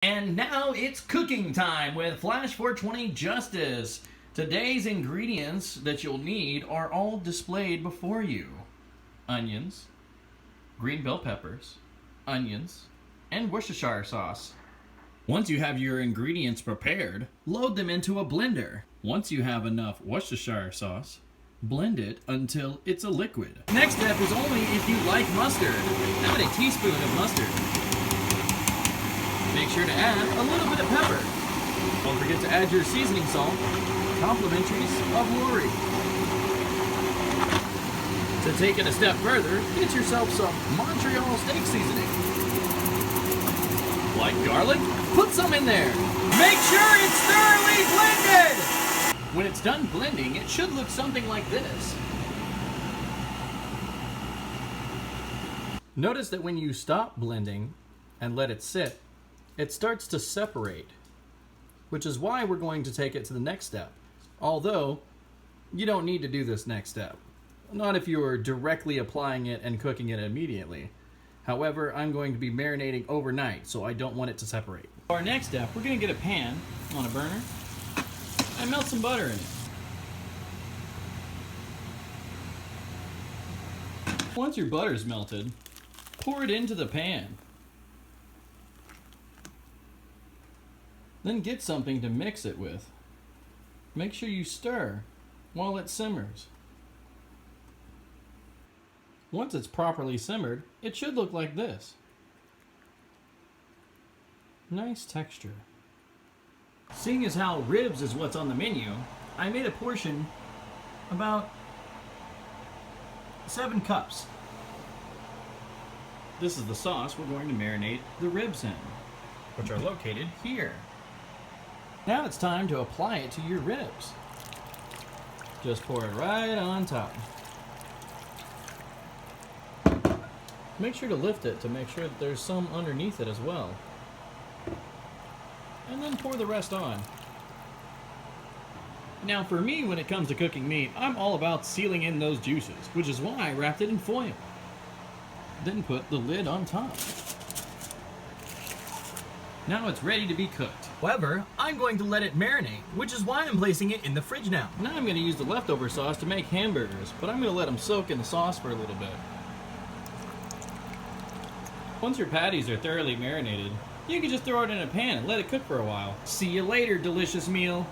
And now it's cooking time with Flash 420 Justice. Today's ingredients that you'll need are all displayed before you. Onions, green bell peppers, onions, and Worcestershire sauce. Once you have your ingredients prepared, load them into a blender. Once you have enough Worcestershire sauce, blend it until it's a liquid. Next step is only if you like mustard. Add a teaspoon of mustard. Make sure to add a little bit of pepper. Don't forget to add your seasoning salt, complimentaries of Lori. To take it a step further, get yourself some Montreal steak seasoning. Like garlic? Put some in there. Make sure it's thoroughly blended! When it's done blending, it should look something like this. Notice that when you stop blending and let it sit, it starts to separate, which is why we're going to take it to the next step. Although, you don't need to do this next step. Not if you are directly applying it and cooking it immediately. However, I'm going to be marinating overnight, so I don't want it to separate. For our next step, we're going to get a pan on a burner and melt some butter in it. Once your butter's melted, pour it into the pan. Then get something to mix it with. Make sure you stir while it simmers. Once it's properly simmered, it should look like this. Nice texture. Seeing as how ribs is what's on the menu, I made a portion about 7 cups. This is the sauce we're going to marinate the ribs in, which are located here. Now it's time to apply it to your ribs. Just pour it right on top. Make sure to lift it to make sure that there's some underneath it as well. And then pour the rest on. Now for me, when it comes to cooking meat, I'm all about sealing in those juices, which is why I wrapped it in foil. Then put the lid on top. Now it's ready to be cooked. However, I'm going to let it marinate, which is why I'm placing it in the fridge now. Now I'm going to use the leftover sauce to make hamburgers, but I'm going to let them soak in the sauce for a little bit. Once your patties are thoroughly marinated, you can just throw it in a pan and let it cook for a while. See you later, delicious meal.